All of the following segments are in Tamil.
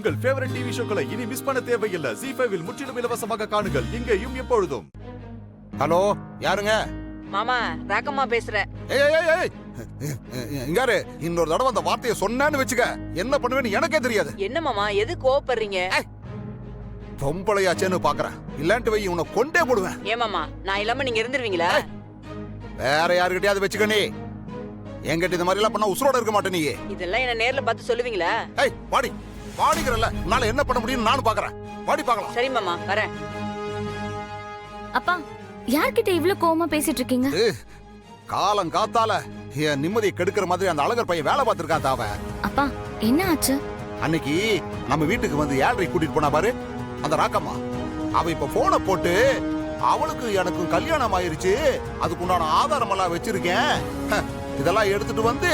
உங்கள் ஃபேவரட் டிவி ஷோக்களை இனி மிஸ் பண்ண தேவையில்லை. ஜீ5 இல் முற்றிலும் இலவசமாக காணுங்கள், இங்கேயும் எப்பொழுதும். ஹலோ, யாருங்க? மாமா, ராக்கம்மா பேசுறேன். இங்காரு, இன்னொரு தடவை அந்த வார்த்தையை சொன்னேன்னு வச்சுக்க, என்ன பண்ணுவேன்னு எனக்கே தெரியாது. என்ன மாமா, எது கோவப்படுறீங்க? பொம்பளையாச்சேன்னு பாக்குறேன், இல்லான்ட்டு வை உன்னை கொண்டே போடுவேன். ஏமாமா, நான் இல்லாம நீங்க இருந்துருவீங்களா? வேற யாருக்கிட்டயாவது வச்சுக்க. நீ என்கிட்ட இந்த மாதிரி எல்லாம் பண்ணா உசுரோட இருக்க மாட்டே. நீ இதெல்லாம் என்ன நேர்ல பார்த்து சொல்லுவீங்களா? வாடி வாடிக்கிறல்ல, உன்னால என்ன பண்ண முடியும்னு நானும் பாக்குறேன். வாடி பாக்கலாம். சரி மாமா, வரேன். அப்பா, யார்கிட்ட இவ்ளோ கோவமா பேசிட்டு இருக்கீங்க? காலம் காத்தால என் நிம்மதியை கெடுக்கிற மாதிரி அந்த அழகர் பையன் வேலை பார்த்திருக்கான் தாவ. அப்பா, என்ன ஆச்சு? அன்னைக்கு நம்ம வீட்டுக்கு வந்து ஏழரை கூட்டிட்டு போனா பாரு அந்த ராக்கம்மா, அவ இப்ப போனை போட்டு அவளுக்கு எனக்கும் கல்யாணம் ஆயிருச்சு, அதுக்கு உண்டான ஆதாரம் எல்லாம் வச்சிருக்கேன், இதெல்லாம் எடுத்துட்டு வந்து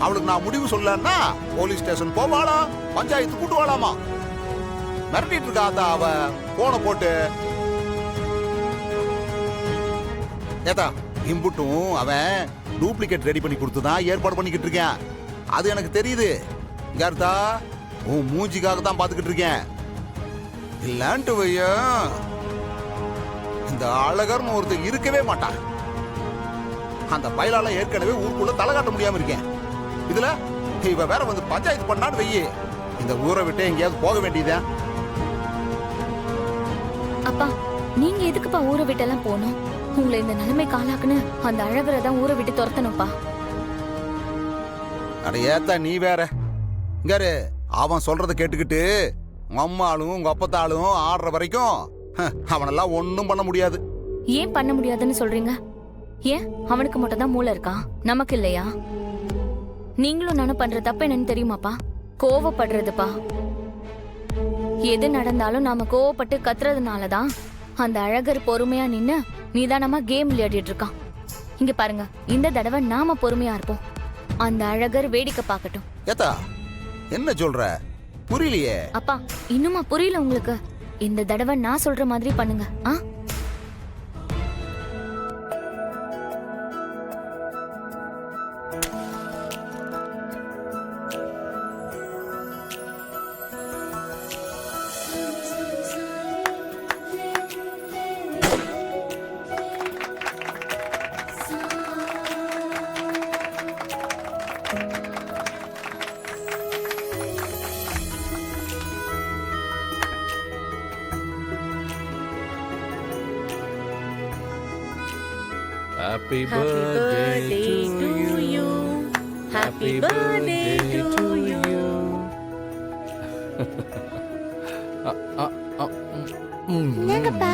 அவளுக்கு நான் முடிவு சொல்லன்னா போலீஸ் ஸ்டேஷன் போவாளா, பஞ்சாயத்து கூட்டுவாளாமா, மிரட்டிட்டு இருக்கா அவ போனை போட்டு. ஏதா இம்புட்டும் அவன் டூப்ளிகேட் ரெடி பண்ணி கொடுத்துதான் ஏற்பாடு பண்ணிக்கிட்டு இருக்கேன். அது எனக்கு தெரியுது. யார்த்தா உன் மூஞ்சிக்காக தான் பாத்துக்கிட்டு இருக்கேன். இல்லான்ட்டு வையா இந்த அழகர்னு ஒருத்தர் இருக்கவே மாட்டான். அந்த பயலால ஏற்கனவே ஊருக்குள்ள தலை காட்ட முடியாம இருக்கேன். இதுல இவ வேற வந்து பஞ்சாயத்து பண்ணான்னு வையே, இந்த ஊரை விட்டு எங்கேயாவது போக வேண்டியதா? அப்பா, நீங்க எதுக்குப்பா ஊரை விட்டெல்லாம் போகணும்? உங்களை இந்த நிலைமை காலாக்குன்னு அந்த அழகரை தான் ஊரை விட்டு துரத்தணும்ப்பா. அட ஏத்தா, நீ வேற. இங்காரு, அவன் சொல்றத கேட்டுக்கிட்டு உங்க அம்மாளும் உங்க அப்பத்தாளும் ஆடுற வரைக்கும் அவனெல்லாம் ஒன்னும் பண்ண முடியாது. ஏன் பண்ண முடியாதுன்னு சொல்றீங்க? ஏன் அவனுக்கு மட்டும் தான் மூளை இருக்கா, நமக்கு இல்லையா? நீங்களும் நானும் பண்ற தப்பு என்னன்னு தெரியுமாப்பா? கோவப்படுறதுப்பா. எது நடந்தாலும் நாம கோவப்பட்டு கத்துறதுனாலதான் அந்த அழகர் பொறுமையா நின்னு நிதானமா கேம் விளையாடிட்டு இருக்கான். இங்க பாருங்க, இந்த தடவை நாம பொறுமையா இருப்போம், அந்த அழகர் வேடிக்கை பார்க்கட்டும். ஏத்தா, என்ன சொல்ற? புரியலையே. அப்பா, இன்னுமா புரியல உங்களுக்கு? இந்த தடவை நான் சொல்ற மாதிரி பண்ணுங்க. Happy birthday to you. Happy birthday to you. என்னங்கப்பா?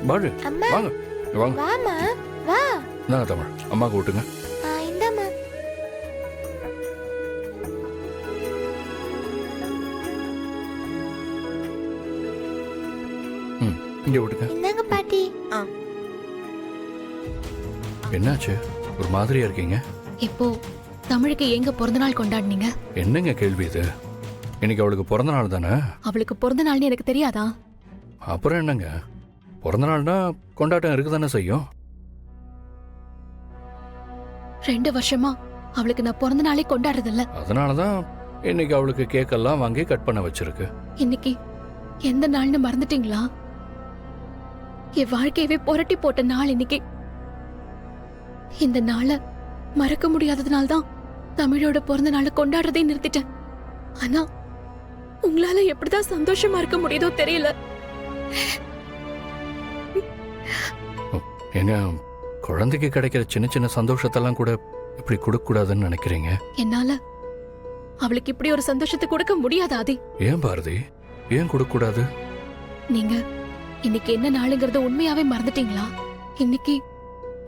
பாரு, அம்மா, வாங்க வாங்க. வாமா, வா. நான் தமிழ் அம்மா கூட்டுங்க. இந்தம்மா. இங்க விட்டுங்க. என்னங்க பாட்டி? என்னாச்சு, ஒரு மாதிரியா இருக்கீங்க? இப்போ தமிழுக்கு எங்க பிறந்த நாள் கொண்டாடுனீங்க? என்னங்க கேள்வி இது? இன்னைக்கு அவளுக்கு பிறந்த நாள் தானே? அவளுக்கு பிறந்த நாள்னு எனக்கு தெரியாதா? அப்புறம் என்னங்க, பிறந்த நாள்னா கொண்டாட்டம் இருக்குதானே செய்யும். 2 வருஷமா அவளுக்கு நான் பிறந்த நாளே கொண்டாடுறதில்ல. அதனாலதான் இன்னைக்கு அவளுக்கு கேக்கெல்லாம் வாங்கி கட் பண்ண வச்சிருக்கு. இன்னைக்கு எந்த நாள்னு மறந்துட்டீங்களா? என் வாழ்க்கையவே புரட்டி போட்ட நாள் இன்னைக்கு. இந்த நாளை மறக்க முடியாததுனால்தான் தமிழோட பிறந்த நாளை கொண்டாடுறதே நிறுத்திட்டேன். ஆனா உங்களால எப்படிதான் சந்தோஷமா இருக்க முடியுதோ தெரியல. என்ன, குழந்தைக்கு கிடைக்கிற சின்ன சின்ன சந்தோஷத்தெல்லாம் கூட இப்படி கொடுக்க கூடாதுன்னு நினைக்கிறீங்க? என்னால அவளுக்கு இப்படி ஒரு சந்தோஷத்தை கொடுக்க முடியாது ஆதி. ஏன் பாரதி, ஏன் கொடுக்க கூடாது? நீங்க இன்னைக்கு என்ன நாளுங்கறத உண்மையாவே மறந்துட்டீங்களா? இன்னைக்கு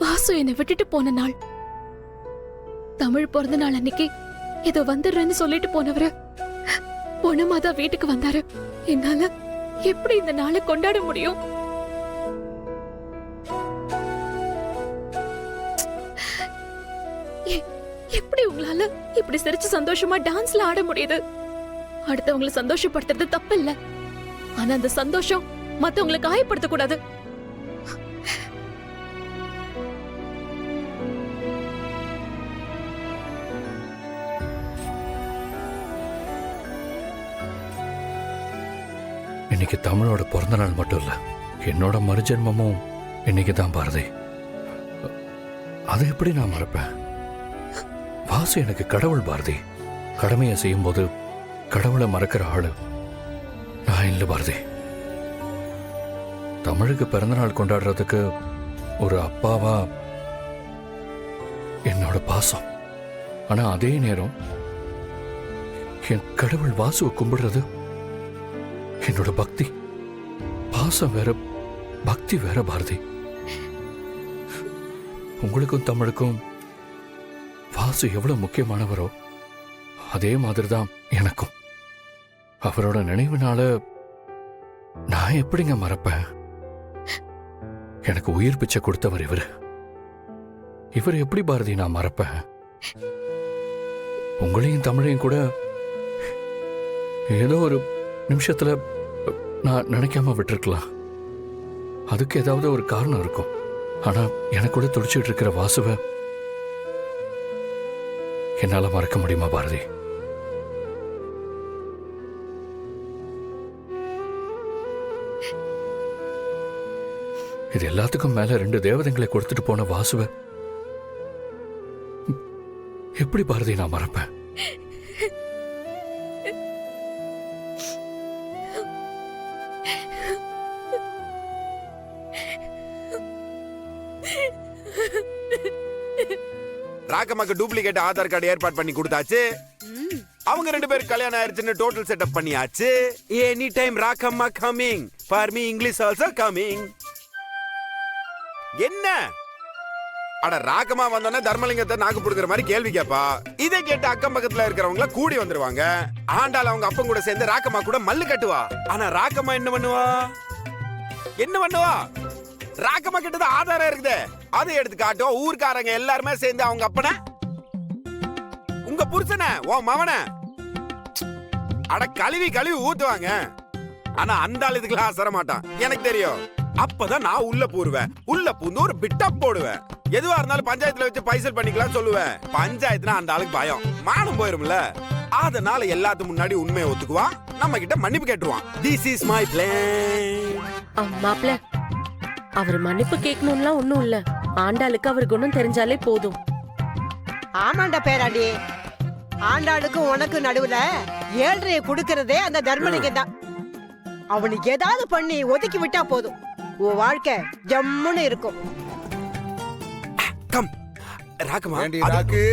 வாசு என்னை விட்டுட்டு போன நாள். தமிழ் பிறந்த நாள் அன்னைக்கு ஏதோ வந்துடுறேன்னு சொல்லிட்டு போனவரு பொணமாதான் வீட்டுக்கு வந்தாரு. என்னால எப்படி இந்த நாளை கொண்டாட முடியும்? எப்படி உங்களால இப்படி சிரிச்சு சந்தோஷமா டான்ஸ்ல ஆட முடியுது? அடுத்தவங்களை சந்தோஷப்படுத்துறது தப்பு இல்ல, ஆனா அந்த சந்தோஷம் மத்தவங்களை காயப்படுத்த கூடாது. இன்னைக்கு தமிழோட பிறந்த நாள் மட்டும் இல்ல, என்னோட மறுஜென்மமும் இன்னைக்கு தான் பாரதி. அதை எப்படி நான் மறப்பேன்? வாசு எனக்கு கடவுள் பாரதி. கடமையை செய்யும் போது கடவுளை மறக்கிற ஆளு நான் இல்லை பாரதி. தமிழுக்கு பிறந்தநாள் கொண்டாடுறதுக்கு ஒரு அப்பாவா என்னோட பாசம். ஆனா அதே நேரம் என் கடவுள் வாசுவை கும்பிடுறது என்னோட பக்தி. பாசம் வேற, பக்தி வேற பாரதி. உங்களுக்கும் தமிழுக்கும் வாசு எவ்வளவு முக்கியமானவரோ அதே மாதிரிதான் எனக்கும். அவரோட நினைவுனால நான் எப்படிங்க மறப்பேன்? எனக்கு உயிர் பிச்சை கொடுத்தவர் இவர். இவர் எப்படி பாரதி நான் மறப்பேன்? உங்களையும் தமிழையும் கூட ஏதோ ஒரு நிமிஷத்துல நான் நினைக்காம விட்டுருக்கலாம். அதுக்கு ஏதாவது ஒரு காரணம் இருக்கும். ஆனா எனக்கு கூட துடிச்சிட்டு இருக்கிற வாசுவை என்னால மறக்க முடியுமா பாரதி? இது எல்லாத்துக்கும் மேல 2 தேவதைகளை கொடுத்துட்டு போன வாசுவை எப்படி பாரதி நான் மறப்பேன்? ராக்கம்மாக்கு டூப்ளிகேட் ஆதார் கார்டு ஏற்பாடு பண்ணி கொடுத்தாச்சு. அவங்க 2 பேருக்கு கல்யாணம் ஆயிருச்சுன்னு டோட்டல் செட்டப் பண்ணியாச்சு. Any time Rakkamma coming for me, English also coming. என்ன அட ராக்கம்மா வந்தோன்னா தர்மலிங்கத்தை நாக்கு புடுங்குற மாதிரி கேள்வி கேப்பா. இதை கேட்டு அக்கம் பக்கத்துல இருக்கிறவங்க கூடி வந்துருவாங்க. ஆண்டாள் அவங்க அப்பன் கூட சேர்ந்து ராக்கம்மா கூட மல்லு கட்டுவா. ஆனா ராக்கம்மா என்ன பண்ணுவா? ராக்கம்மா கிட்ட தான் ஆதாரம் இருக்குது, அதை எடுத்து காட்டும். ஊர்க்காரங்க எல்லாருமே சேர்ந்து அவங்க அப்பன, உங்க புருஷன, ஓ மவன அட கழுவி ஊத்துவாங்க. ஆனா அந்த ஆள் இதுக்கெல்லாம் அசர மாட்டான், எனக்கு தெரியும். அப்பதான் நான் உள்ள பூருவேன். உள்ள பூந்து ஒரு பிட்டப் போடுவேன். எதுவா இருந்தாலும் பஞ்சாயத்துல வச்சு பைசல் பண்ணிக்கலாம் சொல்லுவேன். பஞ்சாயத்துனா அந்த ஆளுக்கு பயம், மானம் போயிரும்ல. அதனால எல்லாத்துக்கு முன்னாடி உண்மையை ஒத்துக்குவான், நம்ம கிட்ட மன்னிப்பு கேட்டுருவான். This is my plan. மாப்ள, அவர் மன்னிப்பு கேட்கணும்லாம் ஒண்ணும் இல்ல. ஆண்டாளுக்கு அவர் குணம் தெரிஞ்சாலே போதும். ஆமாண்டா பேராண்டி, ஆண்டாளுக்கும் உனக்கு நடுவுல 7.5 குடுக்கறதே அந்த தர்மலிங்கம் தான். அவனுக்கு ஏதாவது பண்ணி ஒதுக்கி விட்டா போதும், உன் வாழ்க்கை ஜம்முன்னு இருக்கும். கம் ராக்கம்மா, ஏண்டி ராக்கு?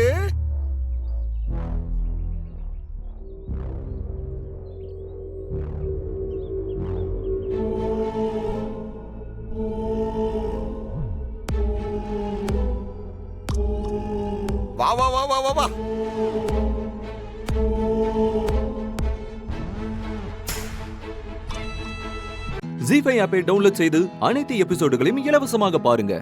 வா வா வா வா வா வா. ஜீ5 ஆப்பை டவுன்லோட் செய்து அனைத்து எபிசோடுகளையும் இலவசமாக பாருங்க.